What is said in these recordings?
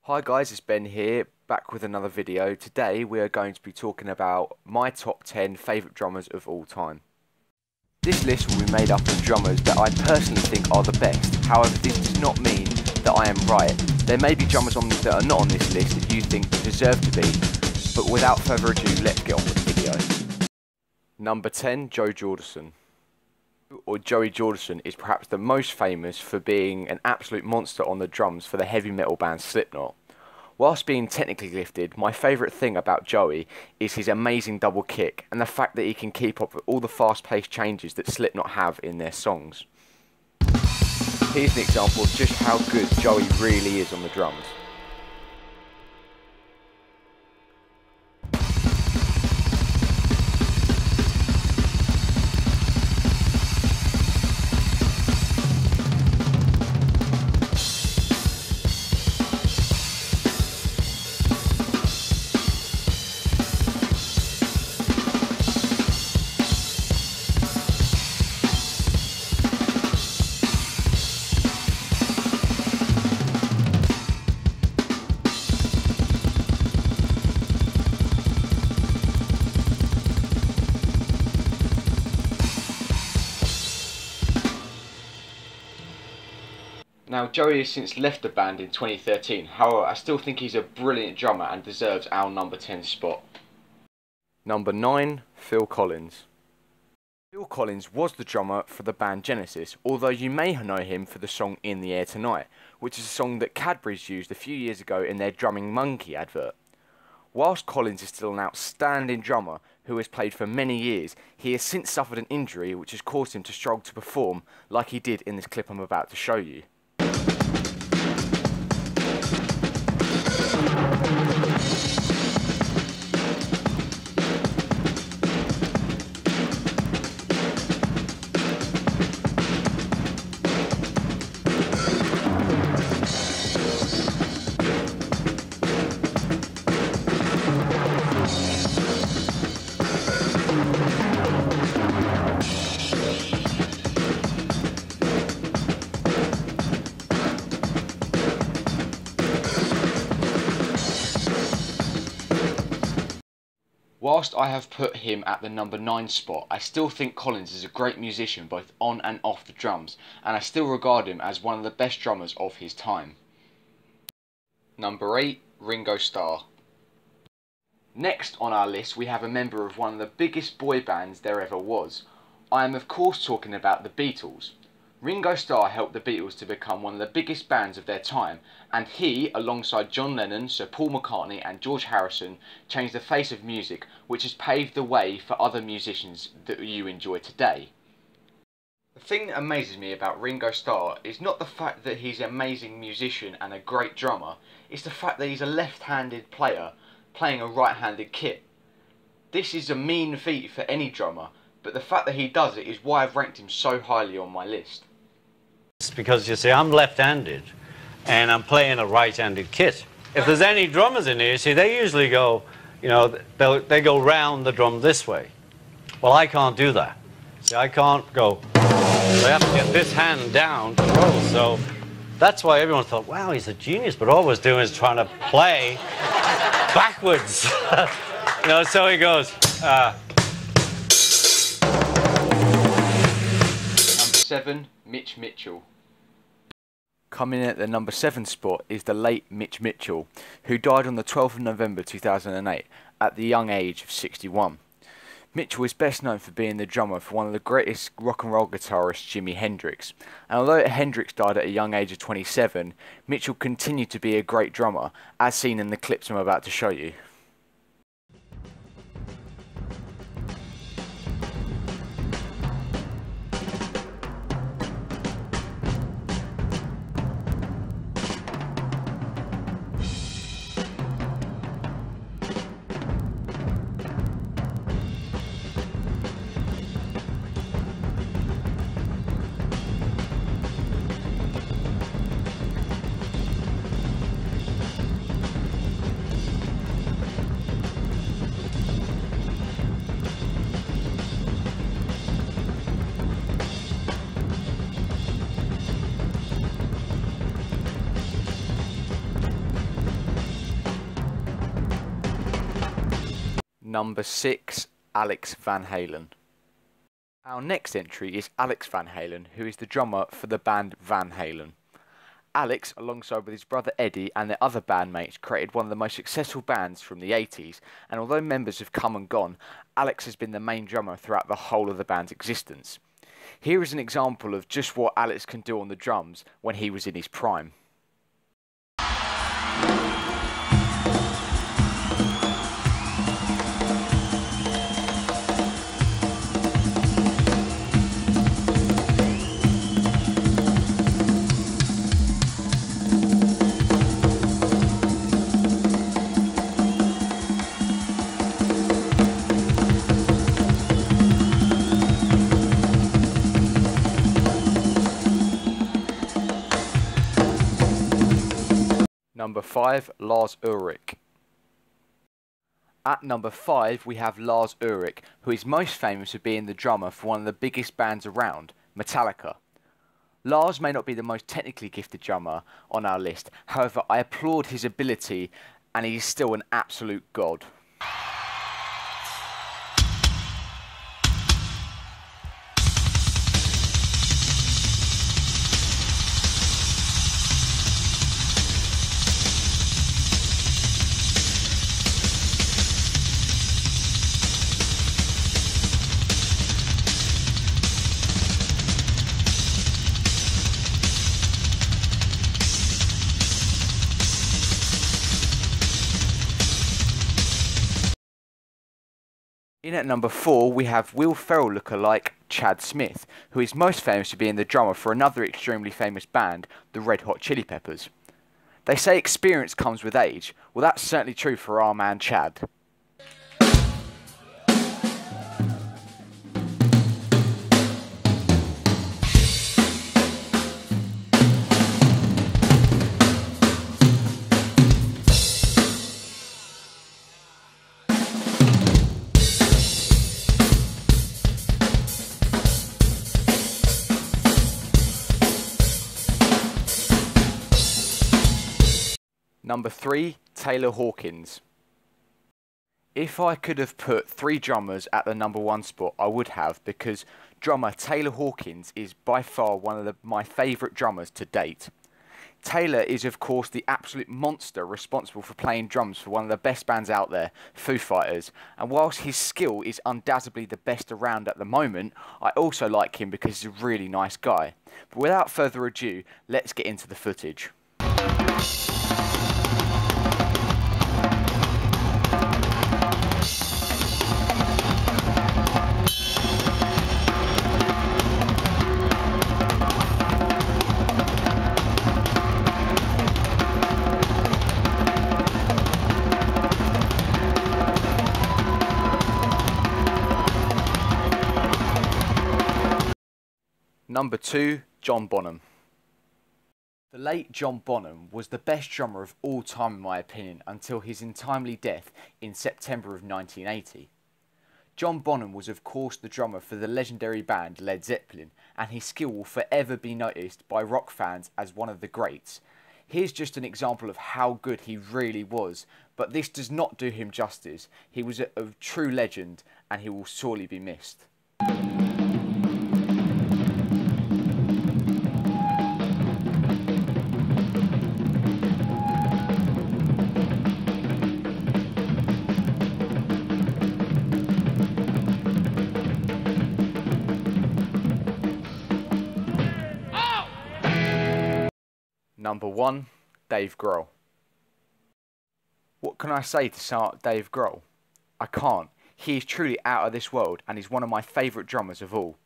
Hi guys, it's Ben here, back with another video. Today we are going to be talking about my top 10 favourite drummers of all time. This list will be made up of drummers that I personally think are the best. However, this does not mean that I am right. There may be drummers that are not on this list that you think deserve to be, but without further ado, let's get on with the video. Number 10, Joe Jordison. Or Joey Jordison is perhaps the most famous for being an absolute monster on the drums for the heavy metal band Slipknot. Whilst being technically gifted, my favourite thing about Joey is his amazing double kick and the fact that he can keep up with all the fast-paced changes that Slipknot have in their songs. Here's an example of just how good Joey really is on the drums. Now, Joey has since left the band in 2013, however, I still think he's a brilliant drummer and deserves our number 10 spot. Number 9, Phil Collins. Phil Collins was the drummer for the band Genesis, although you may know him for the song In the Air Tonight, which is a song that Cadbury's used a few years ago in their Drumming Monkey advert. Whilst Collins is still an outstanding drummer who has played for many years, he has since suffered an injury which has caused him to struggle to perform like he did in this clip I'm about to show you. Whilst I have put him at the number 9 spot, I still think Collins is a great musician both on and off the drums, and I still regard him as one of the best drummers of his time. Number 8, Ringo Starr. Next on our list we have a member of one of the biggest boy bands there ever was. I am of course talking about the Beatles. Ringo Starr helped the Beatles to become one of the biggest bands of their time, and he, alongside John Lennon, Sir Paul McCartney and George Harrison, changed the face of music, which has paved the way for other musicians that you enjoy today. The thing that amazes me about Ringo Starr is not the fact that he's an amazing musician and a great drummer, it's the fact that he's a left-handed player playing a right-handed kit. This is a mean feat for any drummer, but the fact that he does it is why I've ranked him so highly on my list. It's because, you see, I'm left-handed and I'm playing a right-handed kit. If there's any drummers in here, see, they usually go, you know, they go round the drum this way. Well, I can't do that. See, I can't go. I have to get this hand down to roll. So that's why everyone thought, wow, he's a genius, but all he's doing is trying to play backwards. You know, so he goes. Number 7, Mitch Mitchell. Coming in at the number 7 spot is the late Mitch Mitchell, who died on the 12th of November 2008 at the young age of 61. Mitchell is best known for being the drummer for one of the greatest rock and roll guitarists, Jimi Hendrix. And although Hendrix died at a young age of 27, Mitchell continued to be a great drummer, as seen in the clips I'm about to show you. Number 6, Alex Van Halen. Our next entry is Alex Van Halen, who is the drummer for the band Van Halen. Alex, alongside with his brother Eddie and their other bandmates, created one of the most successful bands from the 80s, and although members have come and gone, Alex has been the main drummer throughout the whole of the band's existence. Here is an example of just what Alex can do on the drums when he was in his prime. Number 5, Lars Ulrich. At number 5 we have Lars Ulrich, who is most famous for being the drummer for one of the biggest bands around, Metallica. Lars may not be the most technically gifted drummer on our list, however I applaud his ability and he is still an absolute god. In at number 4 we have Will Ferrell lookalike Chad Smith, who is most famous for being the drummer for another extremely famous band, the Red Hot Chili Peppers. They say experience comes with age. Well, that's certainly true for our man Chad. Number 3, Taylor Hawkins. If I could have put 3 drummers at the number 1 spot, I would have, because drummer Taylor Hawkins is by far one of my favourite drummers to date. Taylor is of course the absolute monster responsible for playing drums for one of the best bands out there, Foo Fighters, and whilst his skill is undoubtedly the best around at the moment, I also like him because he's a really nice guy. But without further ado, let's get into the footage. Number 2, John Bonham. The late John Bonham was the best drummer of all time in my opinion until his untimely death in September of 1980. John Bonham was of course the drummer for the legendary band Led Zeppelin, and his skill will forever be noticed by rock fans as one of the greats. Here's just an example of how good he really was, but this does not do him justice. He was a true legend and he will sorely be missed. Number 1, Dave Grohl. What can I say to sum up Dave Grohl? I can't. He is truly out of this world and is one of my favourite drummers of all.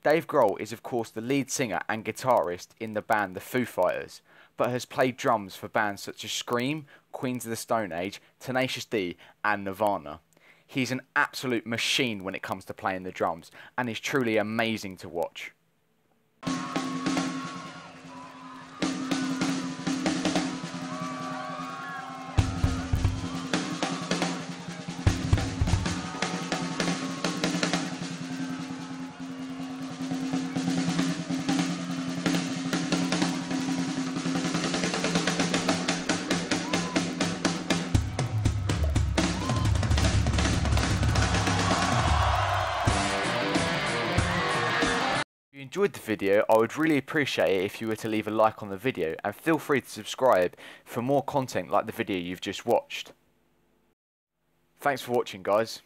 Dave Grohl is of course the lead singer and guitarist in the band The Foo Fighters, but has played drums for bands such as Scream, Queens of the Stone Age, Tenacious D and Nirvana. He's an absolute machine when it comes to playing the drums and is truly amazing to watch. If you enjoyed the video, I would really appreciate it if you were to leave a like on the video, and feel free to subscribe for more content like the video you've just watched. Thanks for watching, guys.